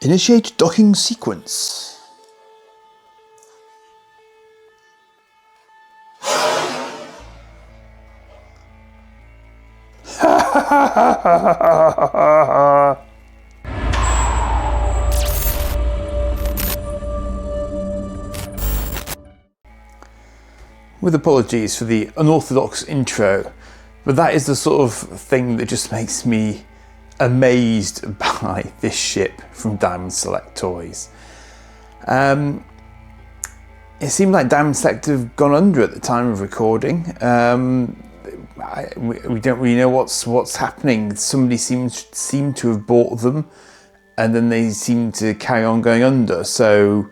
Initiate docking sequence. With apologies for the unorthodox intro, but that is the sort of thing that just makes me amazed by this ship from Diamond Select Toys. It seemed like Diamond Select have gone under at the time of recording. We don't really know what's happening. Somebody seemed to have bought them, and then they seem to carry on going under. So,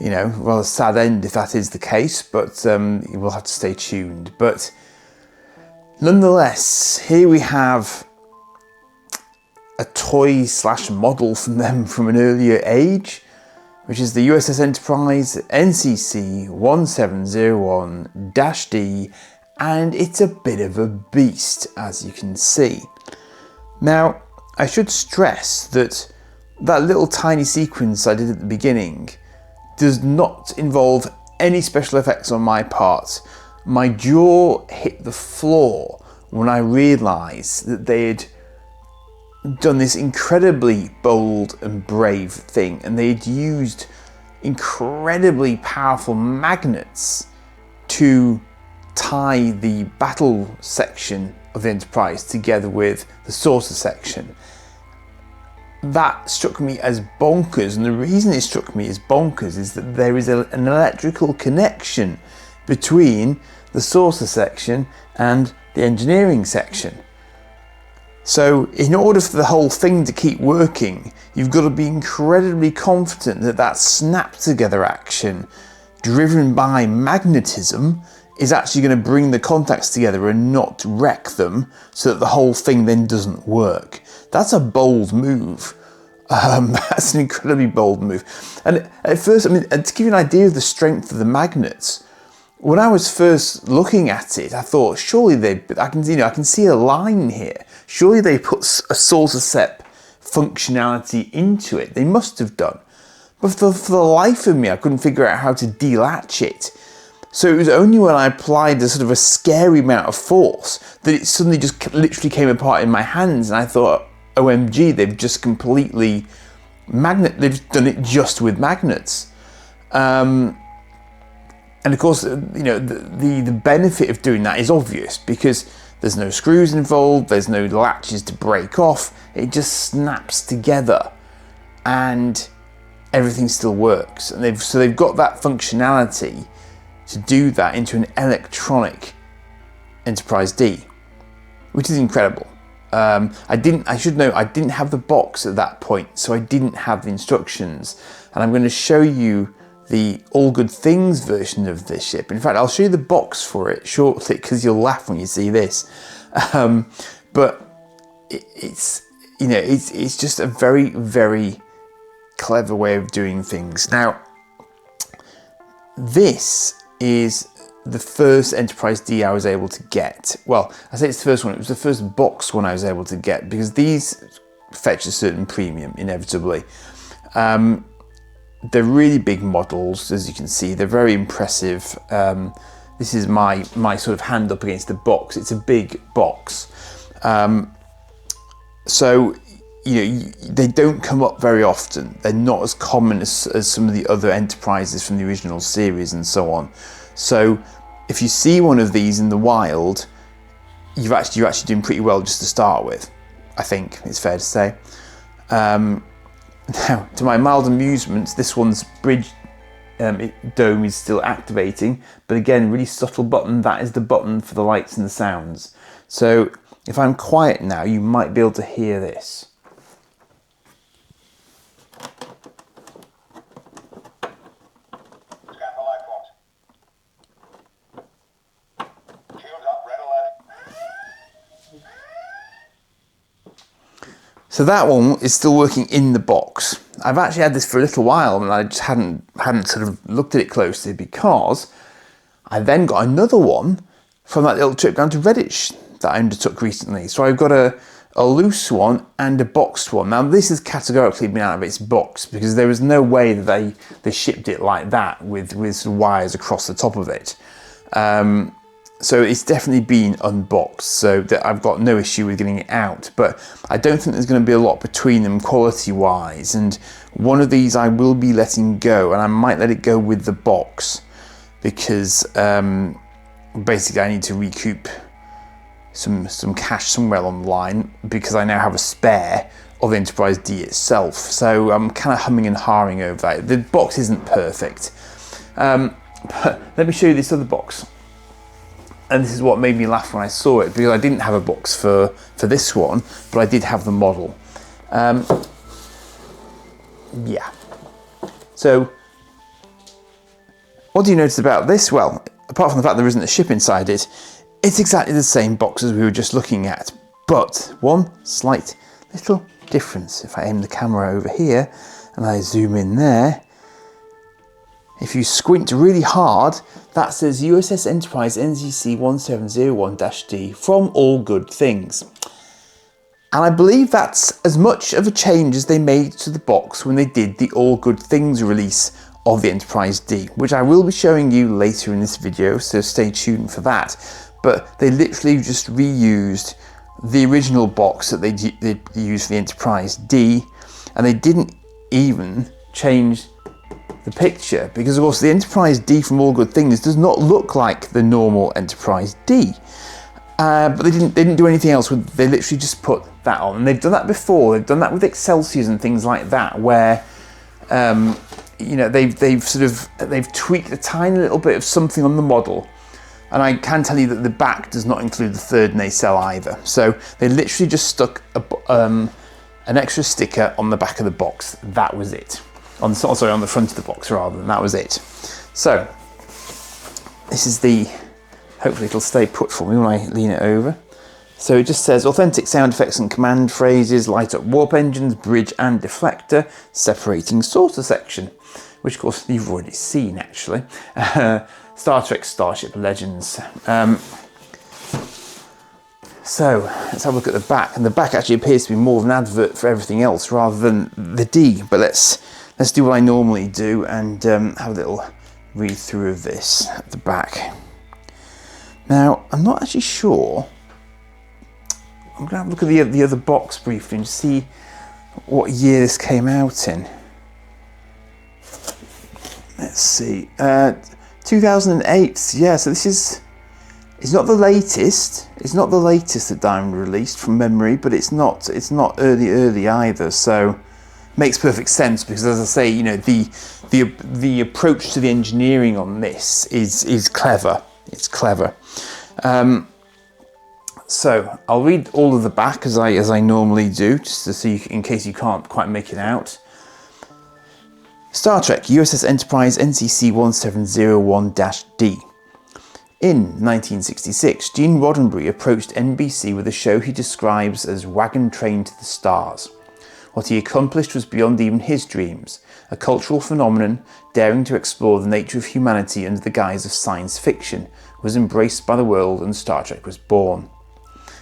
you know, rather sad end if that is the case. But we'll have to stay tuned. But nonetheless, here we have a toy / model from them from an earlier age, which is the USS Enterprise NCC-1701-D, and it's a bit of a beast, as you can see. Now, I should stress that that little tiny sequence I did at the beginning does not involve any special effects on my part. My jaw hit the floor when I realised that they had done this incredibly bold and brave thing, and they'd used incredibly powerful magnets to tie the battle section of the Enterprise together with the saucer section. That struck me as bonkers, and the reason it struck me as bonkers is that there is an electrical connection between the saucer section and the engineering section. So in order for the whole thing to keep working, you've got to be incredibly confident that that snap together action driven by magnetism is actually going to bring the contacts together and not wreck them, so that the whole thing then doesn't work. That's a bold move. That's an incredibly bold move. And at first, I mean, to give you an idea of the strength of the magnets, when I was first looking at it, I thought, surely I can see a line here. Surely they put a saucer set functionality into it. They must have done. But for the life of me, I couldn't figure out how to delatch it. So it was only when I applied a sort of a scary amount of force that it suddenly just literally came apart in my hands, and I thought, OMG, they've just completely they've done it just with magnets. And of course, you know, the benefit of doing that is obvious, because there's no screws involved, there's no latches to break off, it just snaps together and everything still works. And they've got that functionality to do that into an electronic Enterprise D, which is incredible. I should note, I didn't have the box at that point, so I didn't have the instructions, and I'm going to show you the All Good Things version of this ship. In fact, I'll show you the box for it shortly, because you'll laugh when you see this. But it's just a very, very clever way of doing things. Now, this is the first Enterprise D I was able to get. Well, I say it's the first one, it was the first box one I was able to get, because these fetch a certain premium, inevitably. They're really big models, as you can see. They're very impressive. This is my sort of hand up against the box. It's a big box. So, you know, they don't come up very often. They're not as common as some of the other Enterprises from the original series and so on. So if you see one of these in the wild, you're actually doing pretty well just to start with, I think it's fair to say. Now, to my mild amusement, this one's bridge dome is still activating, but again, really subtle button. That is the button for the lights and the sounds. So if I'm quiet now, you might be able to hear this. So that one is still working in the box. I've actually had this for a little while, and I just hadn't sort of looked at it closely, because I then got another one from that little trip down to Redditch that I undertook recently. So I've got a a loose one and a boxed one. Now this has categorically been out of its box because there was no way that they shipped it like that with wires across the top of it. So it's definitely been unboxed, so that I've got no issue with getting it out, but I don't think there's going to be a lot between them quality wise, and one of these I will be letting go, and I might let it go with the box because basically I need to recoup some cash somewhere along the line because I now have a spare of the Enterprise D itself, so I'm kind of humming and hawing over that. The box isn't perfect, but let me show you this other box. And this is what made me laugh when I saw it, because I didn't have a box for this one, but I did have the model. Yeah. So, what do you notice about this? Well, apart from the fact there isn't a ship inside it, it's exactly the same box as we were just looking at. But one slight little difference. If I aim the camera over here and I zoom in there, if you squint really hard, that says USS Enterprise NCC-1701-D from All Good Things. And I believe that's as much of a change as they made to the box when they did the All Good Things release of the Enterprise D, which I will be showing you later in this video, so stay tuned for that. But they literally just reused the original box that they used for the Enterprise D, and they didn't even change the picture, because of course the Enterprise D from All Good Things does not look like the normal Enterprise D. But they didn't do anything else. They literally just put that on, and they've done that before. They've done that with Excelsiors and things like that, where you know, they've tweaked a tiny little bit of something on the model. And I can tell you that the back does not include the third nacelle either. So they literally just stuck an extra sticker on the back of the box. That was it. On the front of the box rather, and that was it. So this is hopefully it'll stay put for me when I lean it over. So it just says authentic sound effects and command phrases, light up warp engines, bridge and deflector, separating saucer section, which of course you've already seen actually. Star Trek Starship Legends. So let's have a look at the back, and the back actually appears to be more of an advert for everything else rather than the D, but let's do what I normally do and have a little read through of this at the back. Now, I'm not actually sure. I'm going to have a look at the other box briefly and see what year this came out in. Let's see. 2008. Yeah, so this is... It's not the latest. It's not the latest that Diamond released from memory, but it's not early either. So makes perfect sense because, as I say, you know, the approach to the engineering on this is clever. It's clever. So I'll read all of the back as I normally do, just to see in case you can't quite make it out. Star Trek USS Enterprise NCC-1701-D. In 1966, Gene Roddenberry approached NBC with a show he describes as Wagon Train to the Stars. What he accomplished was beyond even his dreams, a cultural phenomenon daring to explore the nature of humanity under the guise of science fiction, was embraced by the world, and Star Trek was born.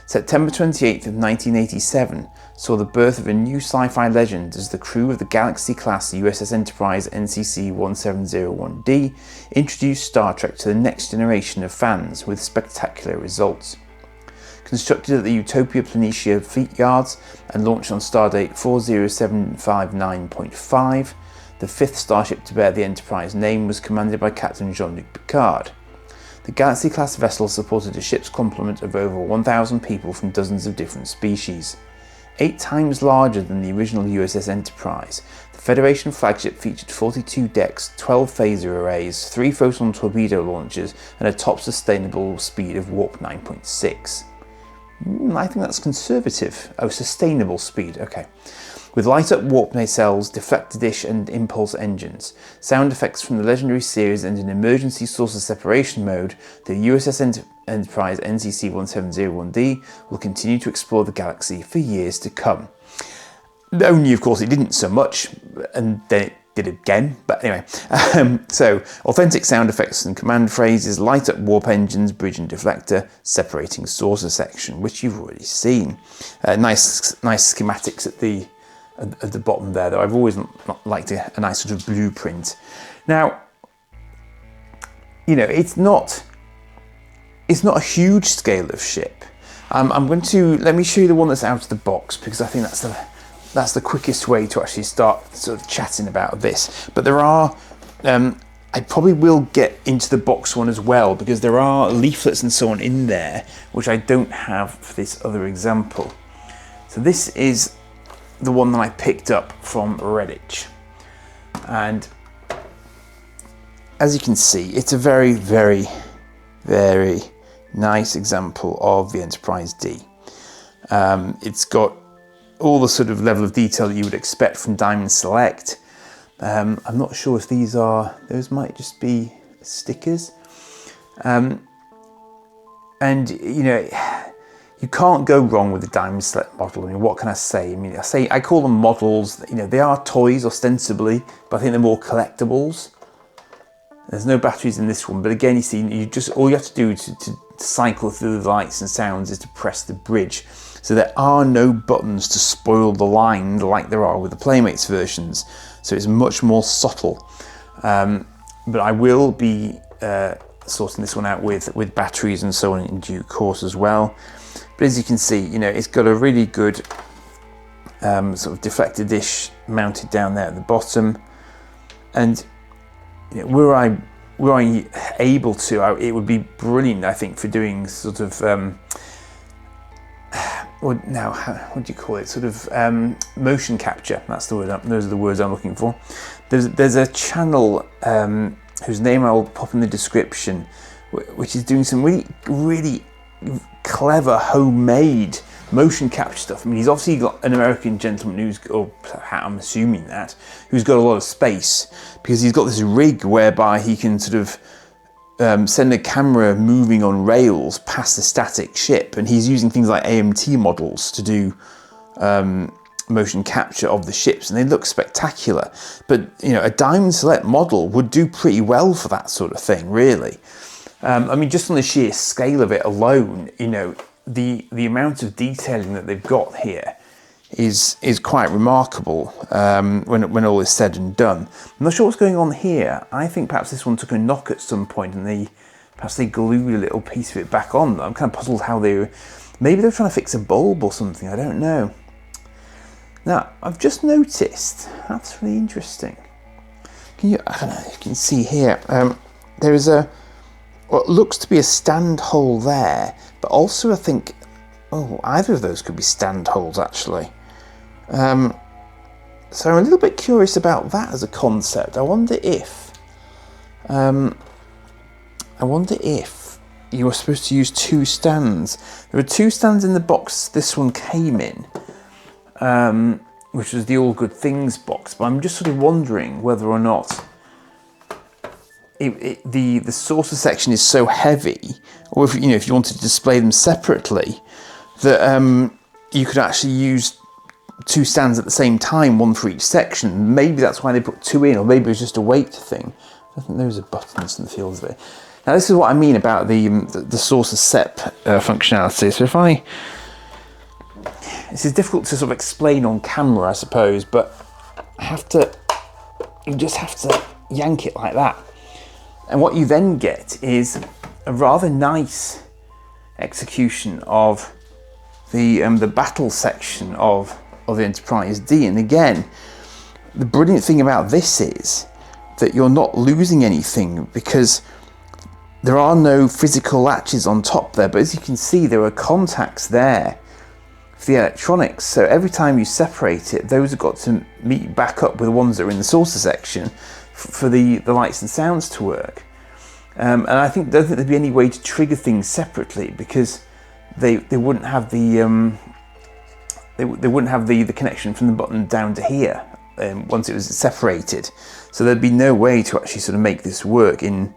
September 28th of 1987 saw the birth of a new sci-fi legend as the crew of the Galaxy-class USS Enterprise NCC-1701-D introduced Star Trek to the next generation of fans with spectacular results. Constructed at the Utopia Planitia Fleet Yards and launched on stardate 40759.5, the fifth starship to bear the Enterprise name was commanded by Captain Jean-Luc Picard. The Galaxy-class vessel supported a ship's complement of over 1,000 people from dozens of different species. 8 times larger than the original USS Enterprise, the Federation flagship featured 42 decks, 12 phaser arrays, 3 photon torpedo launchers, and a top sustainable speed of warp 9.6. I think that's conservative. Oh, sustainable speed, okay. With light-up warp nacelles, deflector dish and impulse engines, sound effects from the legendary series and an emergency saucer separation mode, the USS Enterprise NCC-1701-D will continue to explore the galaxy for years to come. Only, of course, it didn't so much, and then it did again, but anyway. So authentic sound effects and command phrases, light up warp engines, bridge and deflector, separating saucer section, which you've already seen. Nice schematics at the bottom there, though. I've always liked a nice sort of blueprint. Now, you know, it's not a huge scale of ship. I'm going to, let me show you the one that's out of the box, because I think that's the quickest way to actually start sort of chatting about this. But there are, I probably will get into the box one as well, because there are leaflets and so on in there, which I don't have for this other example. So this is the one that I picked up from Redditch. And as you can see, it's a very, very, very nice example of the Enterprise D. It's got all the sort of level of detail that you would expect from Diamond Select. I'm not sure if those might just be stickers. And you know, you can't go wrong with the Diamond Select model. I mean, what can I say? I mean, I call them models. You know, they are toys ostensibly, but I think they're more collectibles. There's no batteries in this one, but again, you see, all you have to do to cycle through the lights and sounds is to press the bridge. So there are no buttons to spoil the line like there are with the Playmates versions. So it's much more subtle. But I will be sorting this one out with batteries and so on in due course as well. But as you can see, you know, it's got a really good sort of deflector dish mounted down there at the bottom. And you know, were I able to, it would be brilliant, I think, for doing sort of, what do you call it? Sort of motion capture. That's the word. Those are the words I'm looking for. There's a channel whose name I'll pop in the description, which is doing some really, really clever homemade motion capture stuff. I mean, he's obviously got an American gentleman I'm assuming who's got a lot of space, because he's got this rig whereby he can sort of send a camera moving on rails past a static ship, and he's using things like AMT models to do motion capture of the ships, and they look spectacular. But you know, a Diamond Select model would do pretty well for that sort of thing, really. I mean, just on the sheer scale of it alone, you know, the amount of detailing that they've got here is quite remarkable when all is said and done. I'm not sure what's going on here. I think perhaps this one took a knock at some point and perhaps they glued a little piece of it back on. I'm kind of puzzled how maybe they're trying to fix a bulb or something, I don't know. Now, I've just noticed, that's really interesting. I don't know if you can see here, there is what looks to be a stand hole there, but also I think, either of those could be stand holes actually. So I'm a little bit curious about that as a concept. I wonder if you were supposed to use two stands. There were two stands in the box this one came in, which was the All Good Things box, but I'm just sort of wondering whether or not the saucer section is so heavy, or if you wanted to display them separately, that you could actually use two stands at the same time, one for each section. Maybe that's why they put two in, or maybe it was just a weight thing. I think those are buttons in the fields of it. Now this is what I mean about the saucer set functionality. So this is difficult to sort of explain on camera, I suppose, but you just have to yank it like that. And what you then get is a rather nice execution of the battle section of the Enterprise D. And again, the brilliant thing about this is that you're not losing anything, because there are no physical latches on top there, but as you can see, there are contacts there for the electronics. So every time you separate it, those have got to meet back up with the ones that are in the saucer section for the lights and sounds to work. And I don't think there'd be any way to trigger things separately, because they wouldn't have the connection from the button down to here once it was separated. So there'd be no way to actually sort of make this work in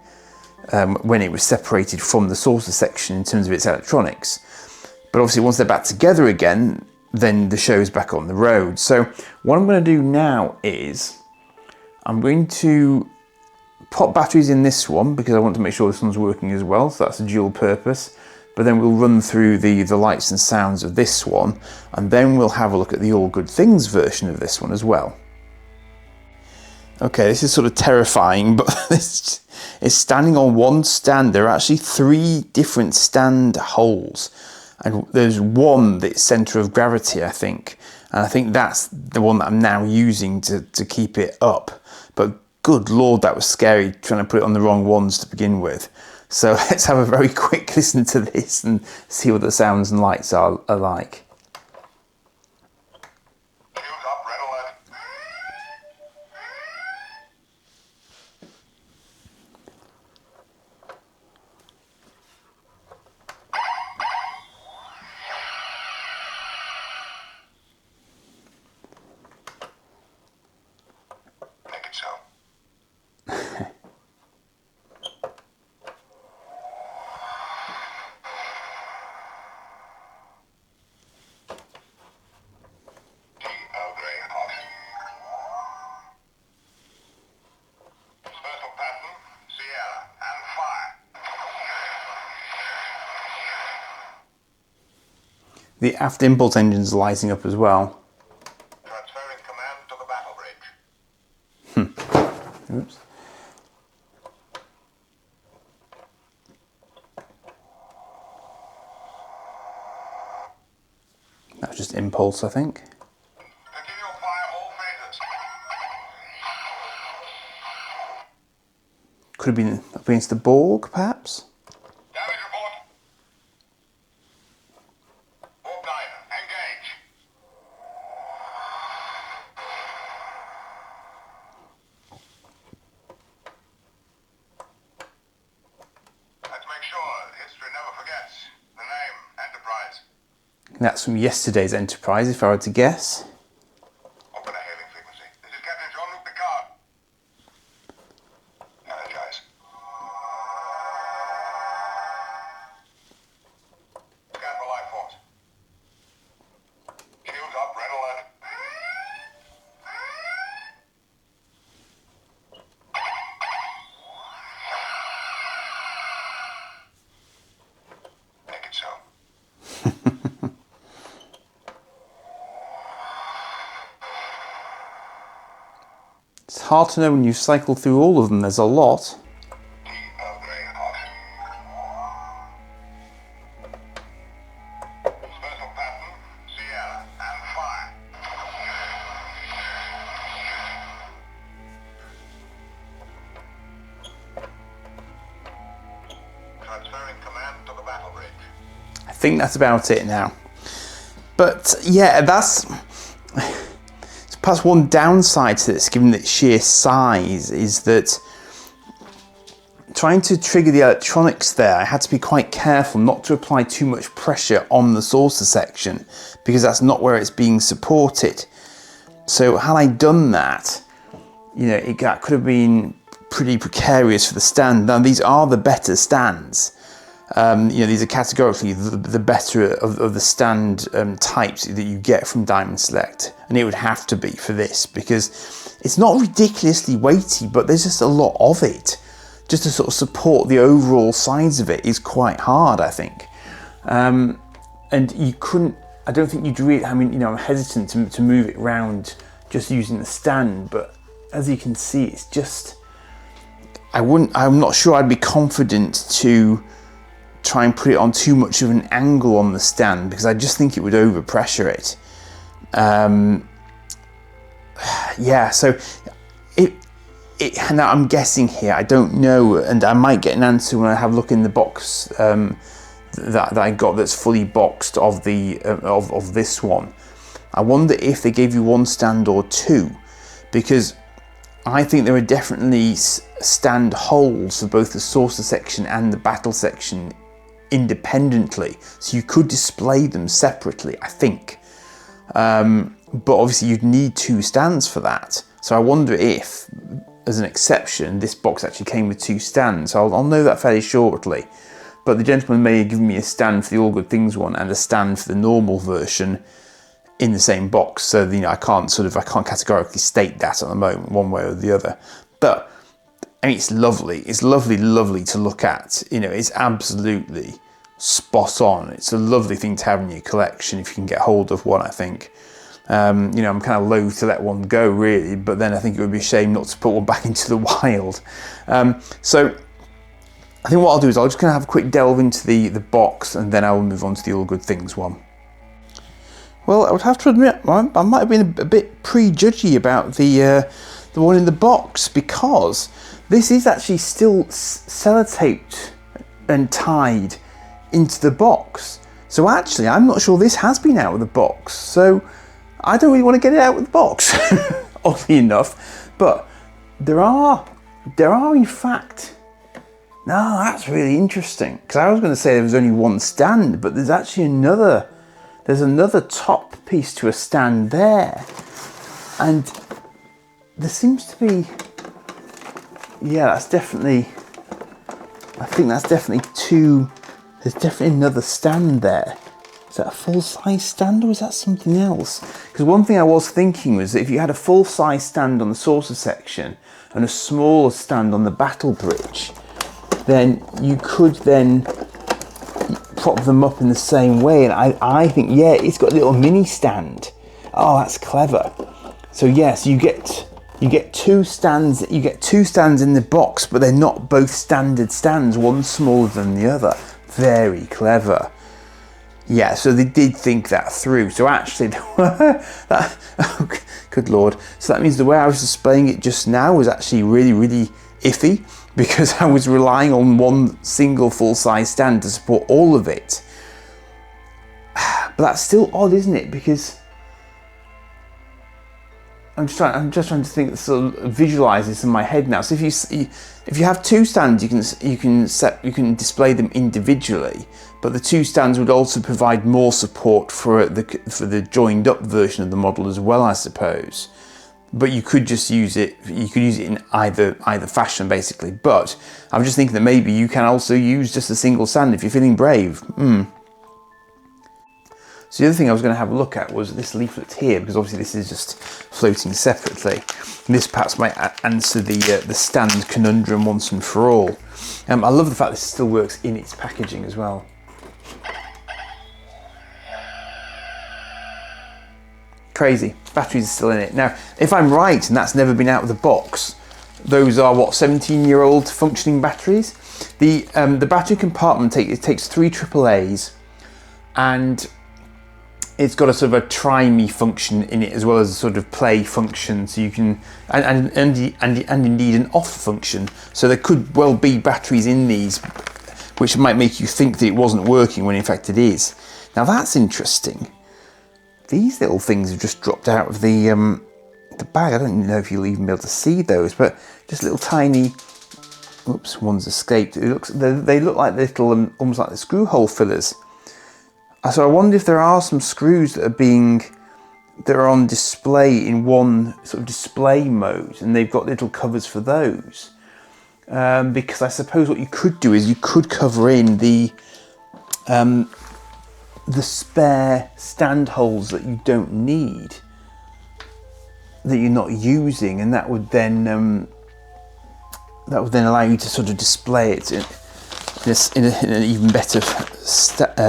when it was separated from the saucer section in terms of its electronics. But obviously once they're back together again, then the show's back on the road. So what I'm going to do now is I'm going to pop batteries in this one because I want to make sure this one's working as well, so that's a dual purpose. But then we'll run through the lights and sounds of this one, and then we'll have a look at the All Good Things version of this one as well. Okay, this is sort of terrifying, but it's standing on one stand. There are actually 3 different stand holes, and there's one that's centre of gravity, I think. And I think that's the one that I'm now using to keep it up. But good Lord, that was scary trying to put it on the wrong ones to begin with. So let's have a very quick listen to this and see what the sounds and lights are like. The aft impulse engine's lighting up as well. Transferring command to the battle bridge. Oops. That was just impulse, I think. Continue fire all phases. Could have been up against the Borg, perhaps? Damage report. Borg 9, engage. Let's make sure history never forgets the name Enterprise. That's from yesterday's Enterprise, if I were to guess. Open a hailing frequency. This is Captain Jean-Luc Picard. Energize. Scan for life force. Shields up, red alert. Make it so. It's hard to know when you cycle through all of them, there's a lot. Special pattern, Sierra, and fire. Transferring command to the battle bridge. I think that's about it now. But yeah, that's perhaps one downside to this, given its sheer size, is that trying to trigger the electronics there, I had to be quite careful not to apply too much pressure on the saucer section, because that's not where it's being supported. So had I done that, you know, that could have been pretty precarious for the stand. Now these are the better stands. You know, these are categorically the better of the stand types that you get from Diamond Select, and it would have to be for this, because it's not ridiculously weighty, but there's just a lot of it. Just to sort of support the overall size of it is quite hard, I think. And you couldn't, I don't think you'd really, I mean, you know, I'm hesitant to move it around just using the stand, but as you can see, it's just, I'm not sure I'd be confident to try and put it on too much of an angle on the stand, because I just think it would overpressure it. Yeah, so now I'm guessing here, I don't know, and I might get an answer when I have a look in the box that I got that's fully boxed of the of this one. I wonder if they gave you one stand or two, because I think there are definitely stand holes for both the saucer section and the battle section independently, so you could display them separately, I think. But obviously you'd need two stands for that. So I wonder if, as an exception, this box actually came with two stands. So I'll know that fairly shortly. But the gentleman may have given me a stand for the All Good Things one and a stand for the normal version. in the same box. So, you know, I can't categorically state that at the moment, one way or the other. But I mean, it's lovely. It's lovely to look at. You know, it's absolutely spot on. It's a lovely thing to have in your collection if you can get hold of one, I think. You know, I'm kind of loath to let one go, really, but then I think it would be a shame not to put one back into the wild. So I think what I'll do is I'll just kind of have a quick delve into the box, and then I will move on to the All Good Things one. Well, I would have to admit, I might have been a bit prejudgy about the one in the box, because this is actually still sellotaped and tied into the box. So actually, I'm not sure this has been out of the box. So I don't really want to get it out of the box, oddly enough. But there are in fact, no, that's really interesting, because I was going to say there was only one stand, but there's actually another top piece to a stand there. And there seems to be, yeah, that's definitely, I think that's definitely two, there's definitely another stand there. Is that a full-size stand, or is that something else? Because one thing I was thinking was that if you had a full-size stand on the saucer section and a smaller stand on the battle bridge, then you could then prop them up in the same way. And I think, yeah, it's got a little mini stand. Oh, that's clever. So yes, you get two stands. You get two stands in the box, but they're not both standard stands. One smaller than the other. Very clever. Yeah, so they did think that through. So actually, that, oh, good Lord. So that means the way I was displaying it just now was actually really, really iffy, because I was relying on one single full-size stand to support all of it. But that's still odd, isn't it? Because I'm just trying to think, sort of visualize this in my head now. So if you have two stands, you can display them individually, but the two stands would also provide more support for the joined up version of the model as well, I suppose. But you could just use it. You could use it in either fashion, basically. But I'm just thinking that maybe you can also use just a single stand if you're feeling brave. So the other thing I was going to have a look at was this leaflet here, because obviously this is just floating separately. And this perhaps might answer the stand conundrum once and for all. I love the fact this still works in its packaging as well. Crazy. Batteries are still in it. Now, if I'm right, and that's never been out of the box, those are what, 17-year-old functioning batteries? The battery compartment takes 3 AAAs, and it's got a sort of a try-me function in it, as well as a sort of play function, so you can, and indeed an off function. So there could well be batteries in these which might make you think that it wasn't working when in fact it is. Now that's interesting. These little things have just dropped out of the bag. I don't know if you'll even be able to see those, but just little tiny, oops, one's escaped. They look like little, almost like the screw hole fillers. So I wonder if there are some screws that are on display in one sort of display mode, and they've got little covers for those. Because I suppose what you could do is you could cover in the spare stand holes that you don't need, that you're not using, and that would then allow you to sort of display it in an even better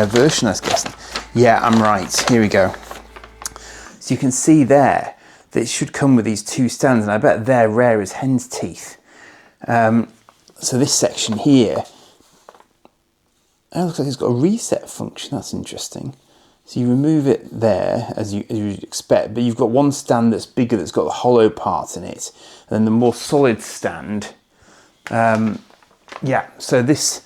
version, I guess. Yeah, I'm right. Here we go. So you can see there that it should come with these two stands, and I bet they're rare as hen's teeth. So this section here, it looks like it's got a reset function. That's interesting. So you remove it there, as you'd expect, but you've got one stand that's bigger, that's got the hollow part in it, and then the more solid stand. Yeah. So this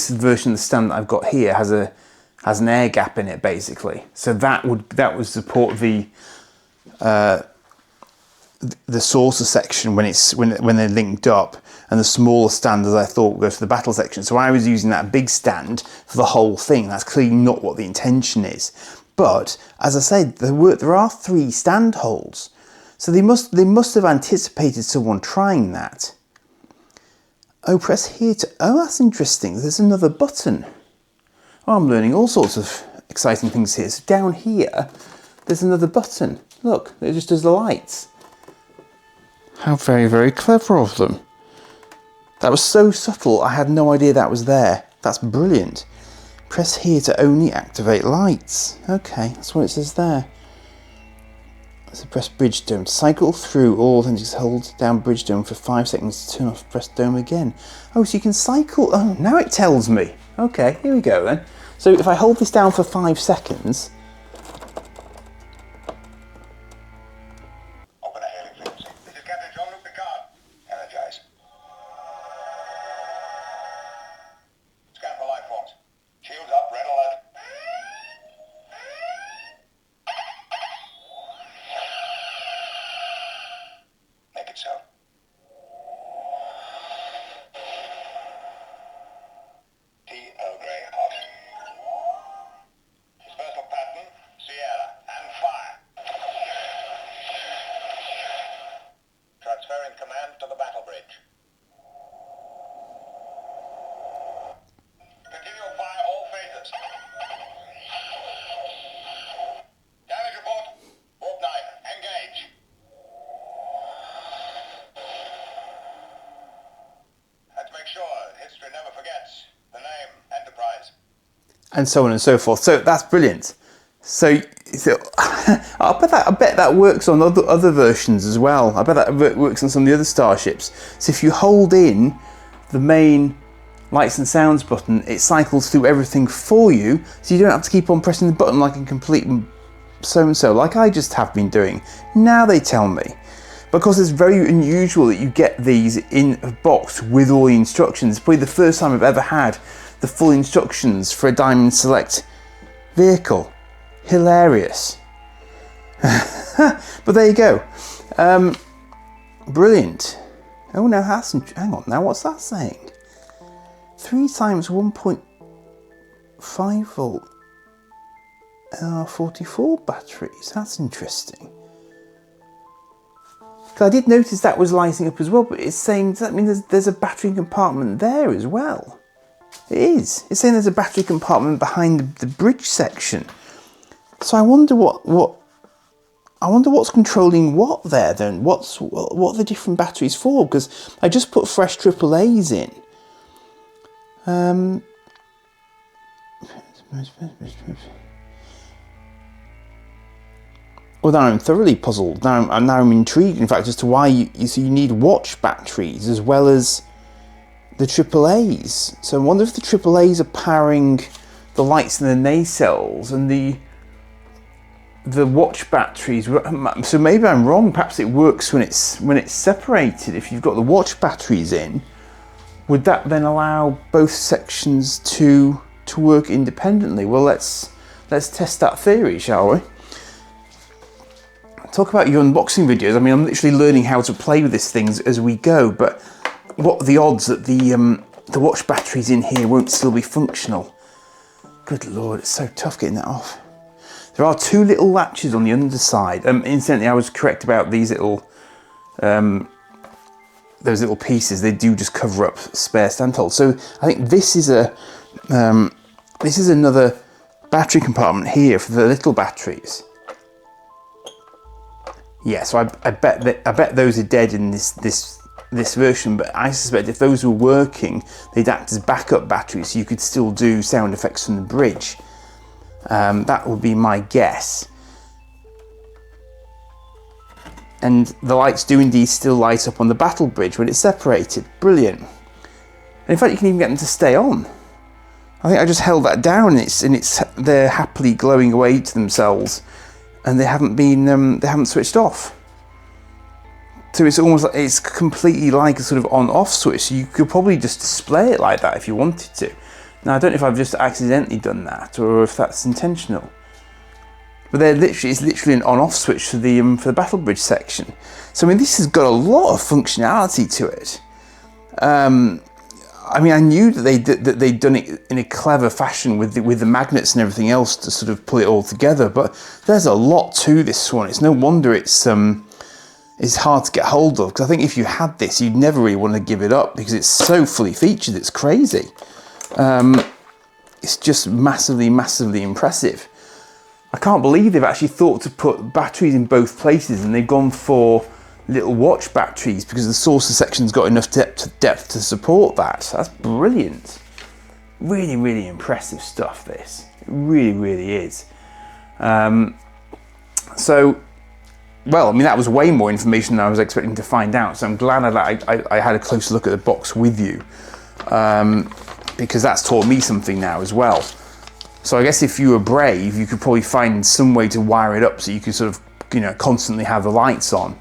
version of the stand that I've got here has an air gap in it, basically. So that would support the saucer section when they're linked up, and the smaller stand, as I thought, goes to the battle section. So I was using that big stand for the whole thing. That's clearly not what the intention is. But as I said, there are 3 stand holes, so they must have anticipated someone trying that. Oh, press here to. Oh, that's interesting. There's another button. Oh, I'm learning all sorts of exciting things here. So down here, there's another button. Look, it just does the lights. How very, very clever of them. That was so subtle, I had no idea that was there. That's brilliant. Press here to only activate lights. Okay, that's what it says there. So press bridge dome. Cycle through all authentics. Hold down bridge dome for 5 seconds to turn off. Press dome again. Oh, so you can cycle. Oh, now it tells me. Okay, here we go then. So if I hold this down for 5 seconds. Open a hailing frequency. This is Captain Jean-Luc Picard. Energize. Scan for life forms. Shields up, red alert. Make it so. Earl Grey hot. Dispersal pattern, Sierra, and fire. Transferring command to the battle bridge. Continue fire all phases. Damage report. Warp 9, engage. Let's make sure history never forgets the name Enterprise. And so on and so forth. So that's brilliant. So I bet that works on other versions as well. I bet that works on some of the other starships. So if you hold in the main lights and sounds button, it cycles through everything for you, so you don't have to keep on pressing the button like a complete so-and-so, like I just have been doing. Now they tell me. Because it's very unusual that you get these in a box with all the instructions. It's probably the first time I've ever had the full instructions for a Diamond Select vehicle. Hilarious. But there you go. Brilliant. Oh, now that's... Hang on, now what's that saying? 3 times 1.5 volt 44 batteries. That's interesting. I did notice that was lighting up as well, but it's saying, does that mean there's a battery compartment there as well? It is. It's saying there's a battery compartment behind the bridge section. So I wonder what's controlling what there then. What are the different batteries for? Because I just put fresh AAAs in. Well, now I'm thoroughly puzzled. Now I'm intrigued, in fact, as to why you need watch batteries as well as the AAAs. So I wonder if the AAAs are powering the lights and the nacelles, and the watch batteries. So maybe I'm wrong. Perhaps it works when it's separated. If you've got the watch batteries in, would that then allow both sections to work independently? Well, let's test that theory, shall we? Talk about your unboxing videos. I mean, I'm literally learning how to play with this thing as we go, but what are the odds that the watch batteries in here won't still be functional? Good Lord, it's so tough getting that off. There are 2 little latches on the underside. Incidentally, I was correct about these little, those little pieces. They do just cover up spare stand holes. So I think this is another battery compartment here for the little batteries. Yeah, so I bet those are dead in this version, but I suspect if those were working, they'd act as backup batteries, so you could still do sound effects from the bridge. That would be my guess. And the lights do indeed still light up on the battle bridge when it's separated. Brilliant. And in fact, you can even get them to stay on. I think I just held that down, and they're happily glowing away to themselves. And they haven't switched off. So it's almost like it's completely like a sort of on-off switch. So you could probably just display it like that if you wanted to. Now I don't know if I've just accidentally done that or if that's intentional. But it's literally an on-off switch for the battle bridge section. So I mean, this has got a lot of functionality to it. I mean, I knew that they'd done it in a clever fashion with the magnets and everything else to sort of pull it all together, but there's a lot to this one. It's no wonder it's hard to get hold of, because I think if you had this, you'd never really want to give it up because it's so fully featured. It's crazy. It's just massively, massively impressive. I can't believe they've actually thought to put batteries in both places, and they've gone for little watch batteries because the saucer section's got enough depth to support that. That's brilliant. Really, really impressive stuff, this. It really, really is. So, well, I mean, that was way more information than I was expecting to find out, so I'm glad I had a closer look at the box with you, because that's taught me something now as well. So I guess if you were brave, you could probably find some way to wire it up so you could sort of, you know, constantly have the lights on.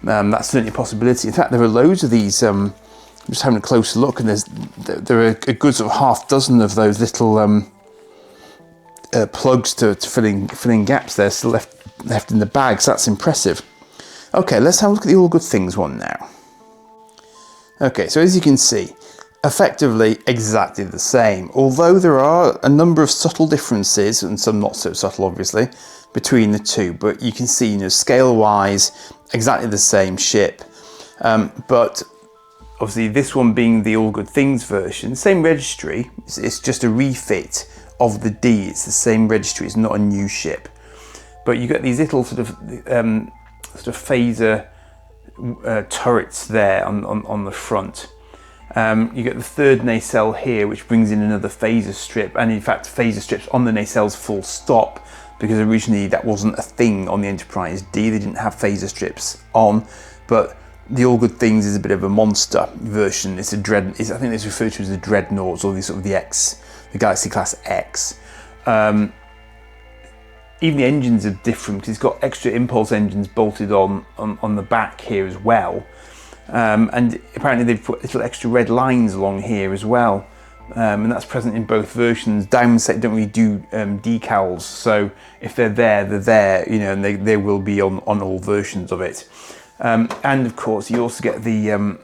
That's certainly a possibility. In fact, there are loads of these. I'm just having a closer look, and there are a good sort of half dozen of those little plugs to fill in gaps there still left in the bag. So that's impressive. Okay, let's have a look at the All Good Things one now. Okay, so as you can see, effectively exactly the same, although there are a number of subtle differences, and some not so subtle obviously, between the two, but you can see, you know, scale wise exactly the same ship, but obviously this one being the All Good Things version, same registry, it's just a refit of the D. It's the same registry, it's not a new ship, but you get these little sort of phaser turrets there on the front. You get the third nacelle here, which brings in another phaser strip, and in fact phaser strips on the nacelles full stop, because originally that wasn't a thing on the Enterprise D. They didn't have phaser strips on, but the All Good Things is a bit of a monster version. It's a I think it's referred to as the dreadnoughts, or the Galaxy Class X. Even the engines are different because it's got extra impulse engines bolted on the back here as well. And apparently they've put little extra red lines along here as well, and that's present in both versions. Diamond Set don't really do decals, so if they're there, you know, and they will be on all versions of it. And of course you also get the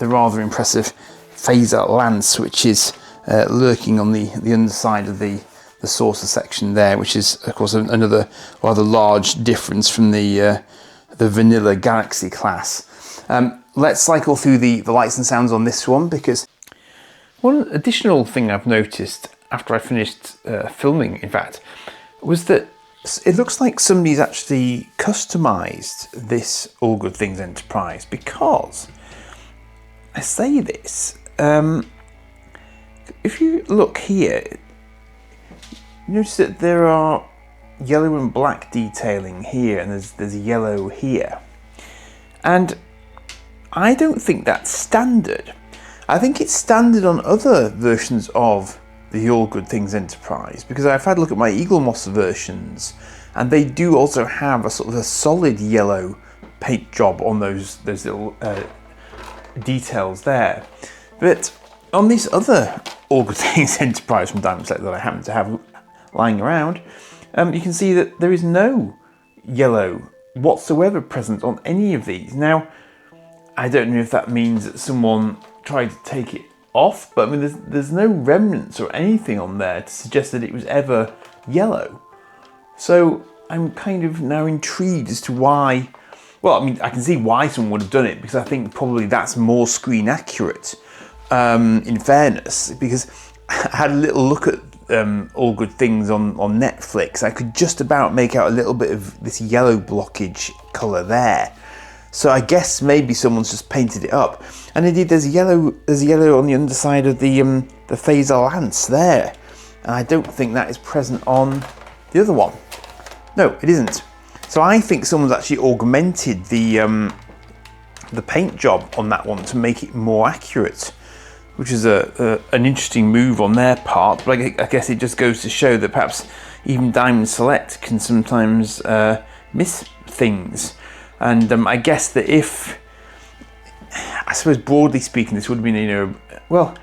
rather impressive phaser lance, which is lurking on the underside of the saucer section there, which is of course another rather large difference from the vanilla Galaxy class. Let's cycle through the lights and sounds on this one, because one additional thing I've noticed after I finished filming, in fact, was that it looks like somebody's actually customized this All Good Things Enterprise, because I say this, if you look here, you notice that there are yellow and black detailing here, and there's yellow here, and I don't think that's standard. I think it's standard on other versions of the All Good Things Enterprise, because I've had a look at my Eagle Moss versions, and they do also have a sort of a solid yellow paint job on those little details there. But on this other All Good Things Enterprise from Diamond Select that I happen to have lying around, you can see that there is no yellow whatsoever present on any of these. Now, I don't know if that means that someone tried to take it off, but I mean, there's no remnants or anything on there to suggest that it was ever yellow. So I'm kind of now intrigued as to why. Well, I mean, I can see why someone would have done it, because I think probably that's more screen accurate, in fairness, because I had a little look at All Good Things on Netflix. I could just about make out a little bit of this yellow blockage colour there. So I guess maybe someone's just painted it up. And indeed, there's yellow on the underside of the phaser lance there, and I don't think that is present on the other one. No, it isn't. So I think someone's actually augmented the paint job on that one to make it more accurate, which is an interesting move on their part. But I guess it just goes to show that perhaps even Diamond Select can sometimes miss things. And I guess that I suppose broadly speaking, this would have been, you know, well,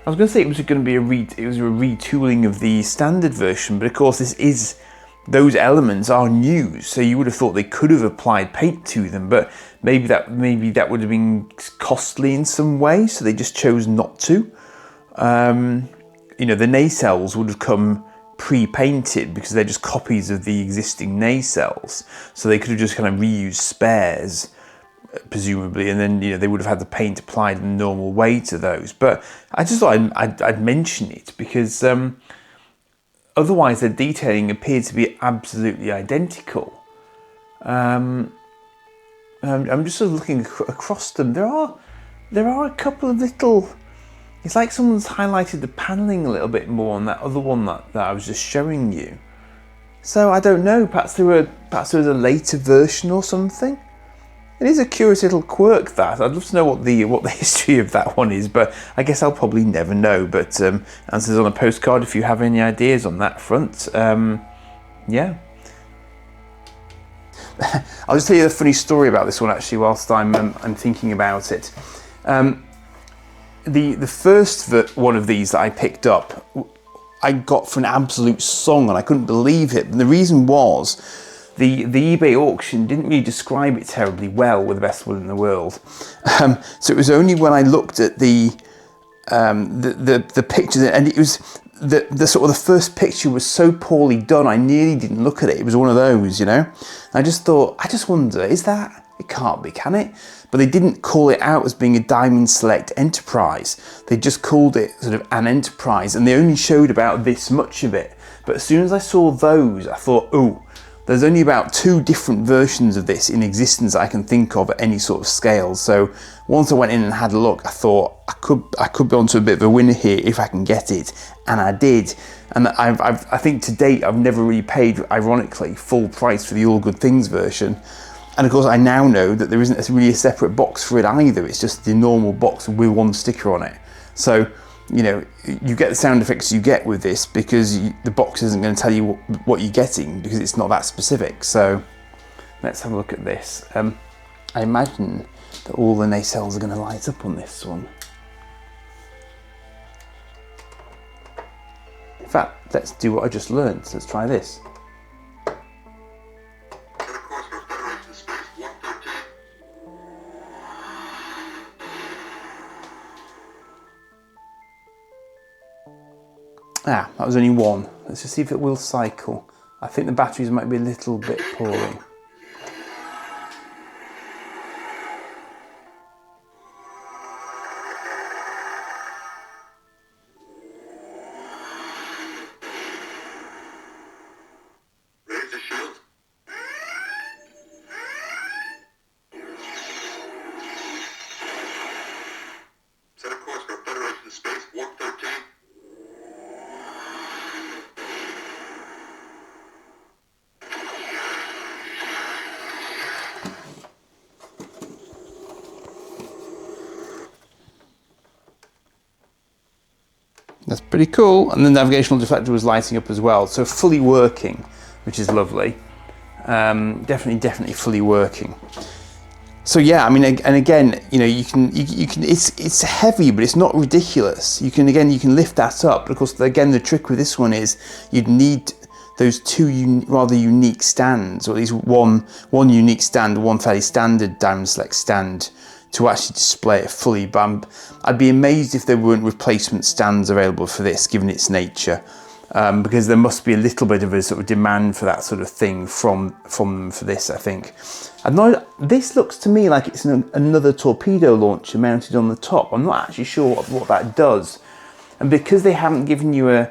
I was going to say it was going to be a retooling of the standard version, but of course those elements are new, so you would have thought they could have applied paint to them, but maybe that would have been costly in some way, so they just chose not to. You know, the nacelles would have come pre-painted because they're just copies of the existing nacelles, so they could have just kind of reused spares, presumably, and then, you know, they would have had the paint applied in the normal way to those. But I just thought I'd mention it because otherwise the detailing appeared to be absolutely identical. I'm just sort of looking across them. There are a couple of little. It's like someone's highlighted the panelling a little bit more on that other one that I was just showing you. So I don't know. Perhaps there was a later version or something. It is a curious little quirk that. I'd love to know what the history of that one is, but I guess I'll probably never know. But answers on a postcard if you have any ideas on that front. Yeah. I'll just tell you a funny story about this one actually whilst I'm thinking about it. The first one of these that I picked up, I got for an absolute song and I couldn't believe it. And the reason was the eBay auction didn't really describe it terribly well with the best one in the world. So it was only when I looked at the pictures, and it was the sort of the first picture was so poorly done I nearly didn't look at it. It was one of those, you know. I just wonder, is that? It can't be, can it? But they didn't call it out as being a Diamond Select Enterprise. They just called it sort of an Enterprise, and they only showed about this much of it. But as soon as I saw those, I thought, oh, there's only about 2 different versions of this in existence I can think of at any sort of scale. So once I went in and had a look, I thought I could be onto a bit of a winner here if I can get it, and I did. And I think to date I've never really paid, ironically, full price for the All Good Things version. And of course I now know that there isn't really a separate box for it either. It's just the normal box with one sticker on it. So, you know, you get the sound effects you get with this because the box isn't going to tell you what you're getting because it's not that specific. So let's have a look at this. I imagine that all the nacelles are going to light up on this one. In fact, let's do what I just learned. So let's try this. Ah, that was only one. Let's just see if it will cycle. I think the batteries might be a little bit poorly. Raise the shield. Set a course for Federation Space Warp 13. That's pretty cool. And the navigational deflector was lighting up as well. So fully working, which is lovely. Definitely fully working. So yeah, I mean, and again, you know, you can, it's heavy, but it's not ridiculous. You can lift that up. But of course, again, the trick with this one is you'd need those 2 rather unique stands, or at least one unique stand, one fairly standard Diamond Select stand, to actually display it fully. But I'd be amazed if there weren't replacement stands available for this, given its nature, because there must be a little bit of a sort of demand for that sort of thing from them for this, I think. This looks to me like it's another torpedo launcher mounted on the top. I'm not actually sure what that does. And because they haven't given you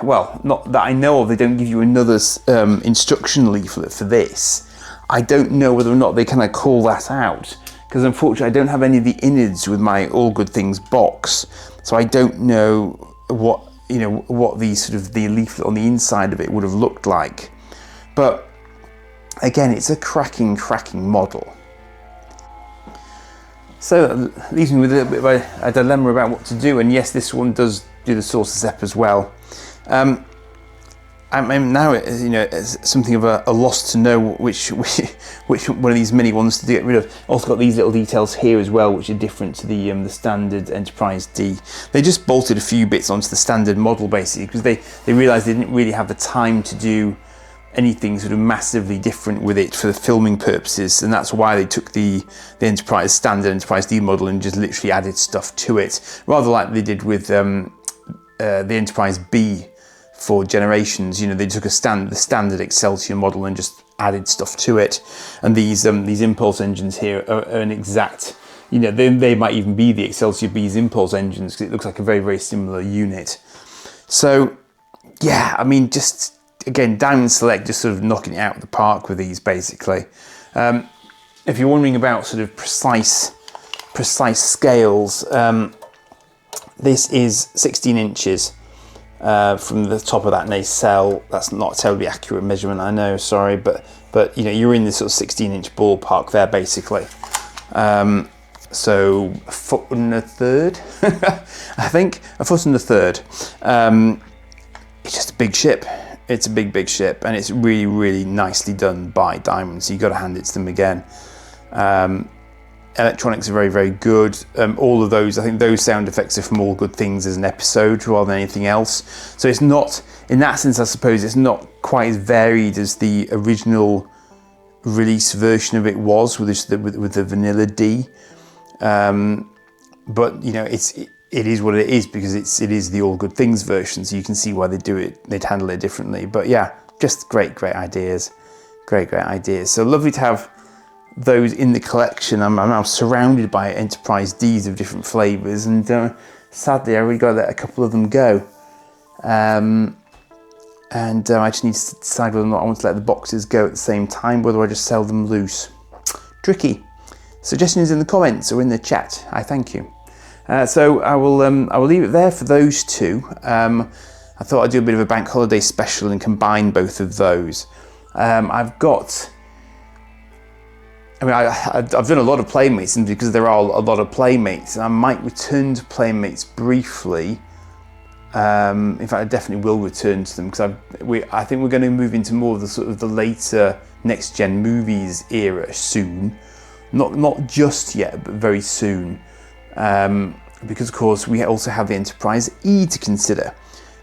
well, not that I know of, they don't give you another instruction leaflet for this. I don't know whether or not they kind of call that out, because unfortunately I don't have any of the innards with my All Good Things box, so I don't know what the leaflet on the inside of it would have looked like. But again, it's a cracking model. So that leaves me with a little bit of a dilemma about what to do. And yes, this one does do the saucer step as well. I'm now, you know, it's something of a loss to know which one of these mini ones to get rid of. Also got these little details here as well, which are different to the standard Enterprise D. They just bolted a few bits onto the standard model basically because they realised they didn't really have the time to do anything sort of massively different with it for the filming purposes, and that's why they took the standard Enterprise D model and just literally added stuff to it, rather like they did with the Enterprise B for Generations. You know, they took the standard Excelsior model and just added stuff to it. And these impulse engines here are an exact, you know, they might even be the Excelsior B's impulse engines because it looks like a very similar unit. So yeah, I mean, just again, Diamond Select just sort of knocking it out of the park with these, basically. If you're wondering about sort of precise scales, this is 16 inches from the top of that nacelle. That's not a terribly accurate measurement, I know, sorry, but you know, you're in this sort of 16-inch ballpark there, basically. So a foot and a third, I think, a foot and a third. It's just a big ship. It's a big ship, and it's really, really nicely done by Diamond, so you've got to hand it to them again. Electronics are very, very good. All of those, I think those sound effects are from All Good Things as an episode rather than anything else. So it's not, in that sense, I suppose, it's not quite as varied as the original release version of it was with the vanilla D. But you know, it is what it is because it is the All Good Things version, so you can see why they'd handle it differently. But yeah, just great ideas, great ideas. So lovely to have those in the collection. I'm now surrounded by Enterprise Ds of different flavours, and sadly I really got to let a couple of them go. And I just need to decide whether or not I want to let the boxes go at the same time, whether I just sell them loose. Tricky. Suggestions in the comments or in the chat. I thank you. So I will leave it there for those two. I thought I'd do a bit of a bank holiday special and combine both of those. I've done a lot of Playmates, and because there are a lot of Playmates, I might return to Playmates briefly. In fact, I definitely will return to them because I think we're going to move into more of the sort of the later next gen movies era soon. Not just yet, but very soon. Because of course we also have the Enterprise E to consider,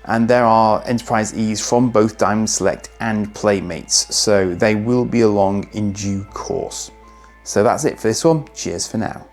and there are Enterprise E's from both Diamond Select and Playmates, so they will be along in due course. So that's it for this one. Cheers for now.